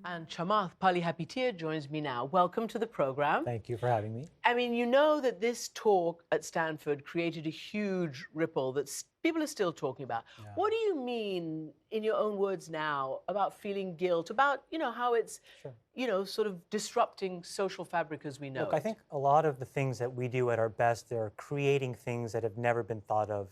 And Chamath Palihapitiya joins me now. Welcome to the program. Thank you for having me. I mean, you know that this talk at Stanford created a huge ripple that people are still talking about. Yeah. What do you mean, in your own words now, about feeling guilt, about, how it's, sort of disrupting social fabric as we know Look, I think a lot of the things that we do at our best, they're creating things that have never been thought of.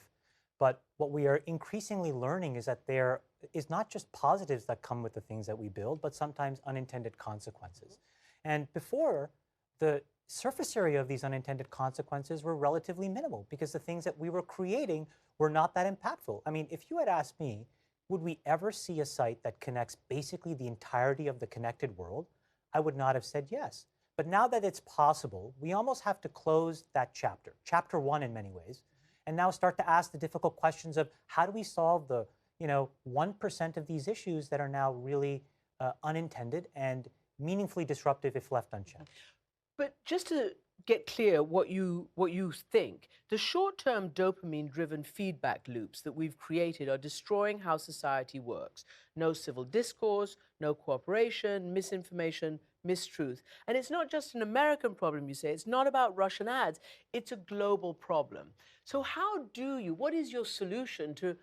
But what we are increasingly learning is that there is not just positives that come with the things that we build, but sometimes unintended consequences. And before, the surface area of these unintended consequences were relatively minimal because the things that we were creating were not that impactful. I mean, if you had asked me, would we ever see a site that connects basically the entirety of the connected world? I would not have said yes. But now that it's possible, we almost have to close that chapter one in many ways, and now start to ask the difficult questions of how do we solve the 1% of these issues that are now really unintended and meaningfully disruptive if left unchecked. But just to get clear what you think, the short-term dopamine-driven feedback loops that we've created are destroying how society works. No civil discourse, no cooperation, misinformation, mistruth. And it's not just an American problem, you say. It's not about Russian ads. It's a global problem. So what is your solution to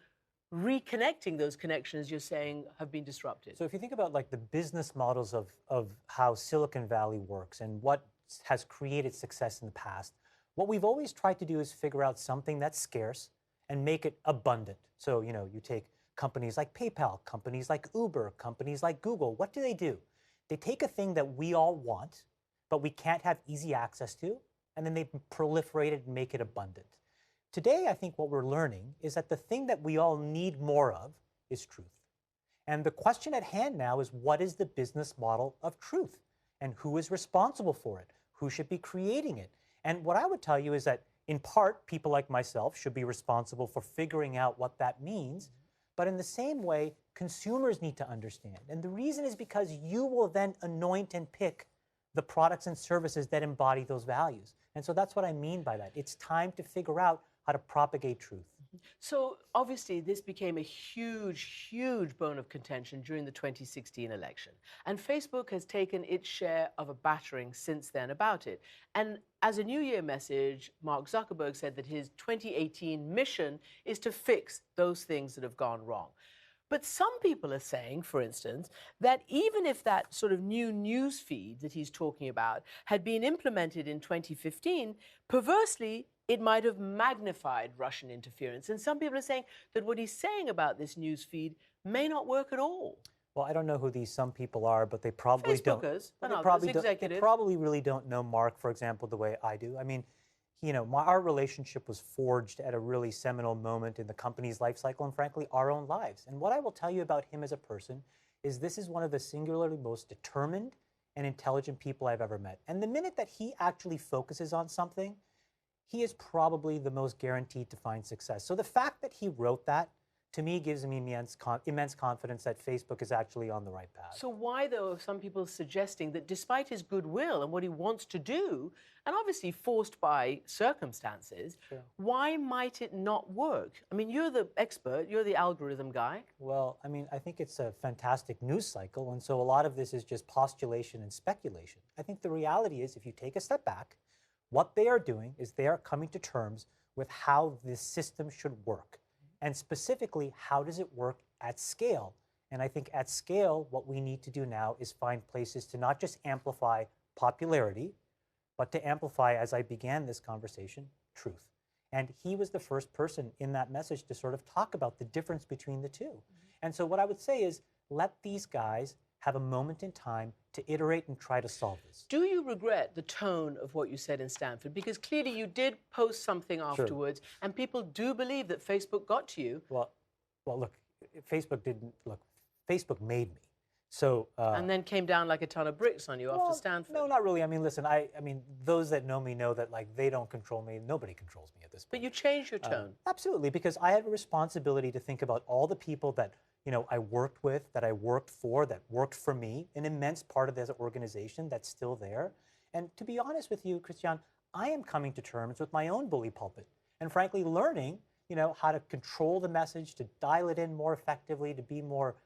reconnecting those connections you're saying have been disrupted? So if you think about like the business models of how Silicon Valley works and what has created success in the past, what we've always tried to do is figure out something that's scarce and make it abundant. So, you take companies like PayPal, companies like Uber, companies like Google. What do? They take a thing that we all want, but we can't have easy access to, and then they proliferate it and make it abundant. Today, I think what we're learning is that the thing that we all need more of is truth. And the question at hand now is, what is the business model of truth? And who is responsible for it? Who should be creating it? And what I would tell you is that, in part, people like myself should be responsible for figuring out what that means. But in the same way, consumers need to understand. And the reason is because you will then anoint and pick the products and services that embody those values. And so that's what I mean by that. It's time to figure out how to propagate truth. So obviously this became a huge, huge bone of contention during the 2016 election. And Facebook has taken its share of a battering since then about it. And as a New Year message, Mark Zuckerberg said that his 2018 mission is to fix those things that have gone wrong. But some people are saying, for instance, that even if that sort of new news feed that he's talking about had been implemented in 2015, perversely, it might have magnified Russian interference. And some people are saying that what he's saying about this news feed may not work at all. Well, I don't know who these some people are, but they probably Facebookers don't. and others, executives. They probably really don't know Mark, for example, the way I do. I mean, our relationship was forged at a really seminal moment in the company's life cycle and, frankly, our own lives. And what I will tell you about him as a person is this is one of the singularly most determined and intelligent people I've ever met. And the minute that he actually focuses on something, he is probably the most guaranteed to find success. So the fact that he wrote that, to me, gives me immense confidence that Facebook is actually on the right path. So why, though, are some people suggesting that despite his goodwill and what he wants to do, and obviously forced by circumstances, why might it not work? I mean, you're the expert, you're the algorithm guy. Well, I mean, I think it's a fantastic news cycle, and so a lot of this is just postulation and speculation. I think the reality is, if you take a step back, what they are doing is they are coming to terms with how this system should work. And specifically, how does it work at scale? And I think at scale, what we need to do now is find places to not just amplify popularity, but to amplify, as I began this conversation, truth. And he was the first person in that message to sort of talk about the difference between the two. And so what I would say is, let these guys have a moment in time to iterate and try to solve this. Do you regret the tone of what you said in Stanford? Because clearly you did post something afterwards, and people do believe that Facebook got to you. Well, look, Facebook didn't. Look, Facebook made me. So and then came down like a ton of bricks on you after Stanford. No, not really. I mean, listen, I mean, those that know me know that like they don't control me. Nobody controls me at this point. But you changed your tone. Absolutely, because I have a responsibility to think about all the people that I worked with, that I worked for, that worked for me, an immense part of this organization that's still there. And to be honest with you, Christian, I am coming to terms with my own bully pulpit, and frankly, learning, how to control the message, to dial it in more effectively, to be more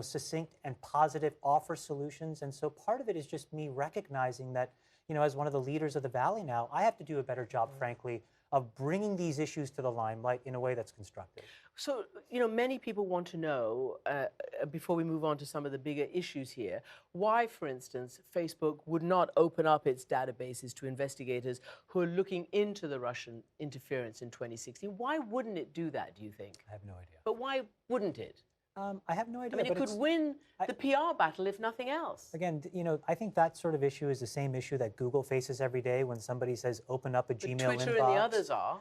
succinct and positive, offer solutions. And so part of it is just me recognizing that, as one of the leaders of the Valley now, I have to do a better job, frankly, of bringing these issues to the limelight in a way that's constructive. So, many people want to know, before we move on to some of the bigger issues here, why, for instance, Facebook would not open up its databases to investigators who are looking into the Russian interference in 2016. Why wouldn't it do that, do you think? I have no idea. But why wouldn't it? I have no idea. I mean, it could win the PR battle, if nothing else. Again, I think that sort of issue is the same issue that Google faces every day when somebody says, open up a Gmail inbox. Twitter and the others are.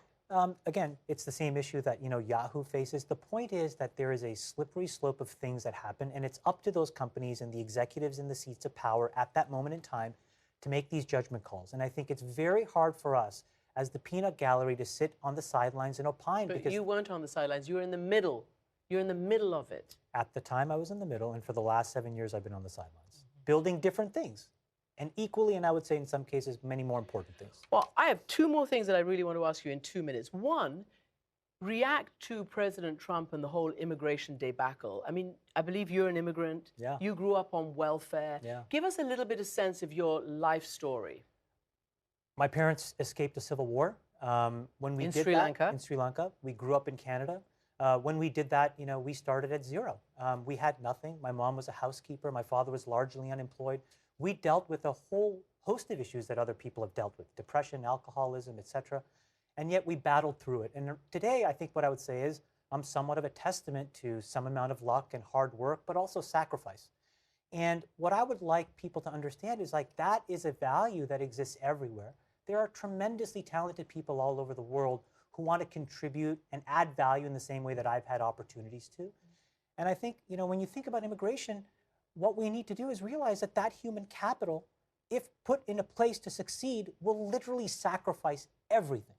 Again, it's the same issue that Yahoo faces. The point is that there is a slippery slope of things that happen, and it's up to those companies and the executives in the seats of power at that moment in time to make these judgment calls. And I think it's very hard for us as the peanut gallery to sit on the sidelines and opine. But because you weren't on the sidelines. You were in the middle. You're in the middle of it. At the time, I was in the middle, and for the last 7 years, I've been on the sidelines, building different things. And equally, and I would say in some cases, many more important things. Well, I have two more things that I really want to ask you in 2 minutes. One, react to President Trump and the whole immigration debacle. I mean, I believe you're an immigrant. Yeah. You grew up on welfare. Yeah. Give us a little bit of sense of your life story. My parents escaped a civil war. When we In did Sri that, Lanka? in Sri Lanka, we grew up in Canada. When we did that, we started at zero. We had nothing. My mom was a housekeeper. My father was largely unemployed. We dealt with a whole host of issues that other people have dealt with: depression, alcoholism, etc. And yet we battled through it. And today, I think what I would say is I'm somewhat of a testament to some amount of luck and hard work, but also sacrifice. And what I would like people to understand is that is a value that exists everywhere. There are tremendously talented people all over the world who want to contribute and add value in the same way that I've had opportunities to. And I think, when you think about immigration, what we need to do is realize that human capital, if put in a place to succeed, will literally sacrifice everything.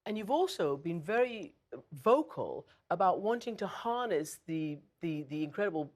And you've also been very vocal about wanting to harness the incredible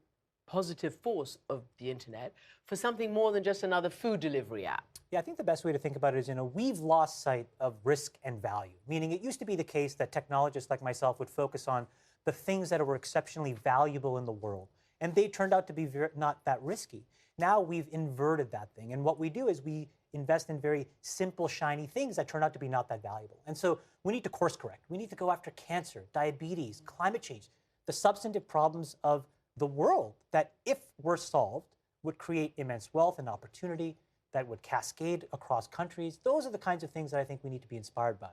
positive force of the internet for something more than just another food delivery app. Yeah, I think the best way to think about it is, we've lost sight of risk and value, meaning it used to be the case that technologists like myself would focus on the things that were exceptionally valuable in the world, and they turned out to be not that risky. Now we've inverted that thing, and what we do is we invest in very simple, shiny things that turn out to be not that valuable. And so we need to course correct. We need to go after cancer, diabetes, climate change, the substantive problems of the world that, if were solved, would create immense wealth and opportunity that would cascade across countries. Those are the kinds of things that I think we need to be inspired by.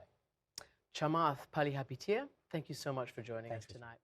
Chamath Palihapitiya, thank you so much for joining us tonight.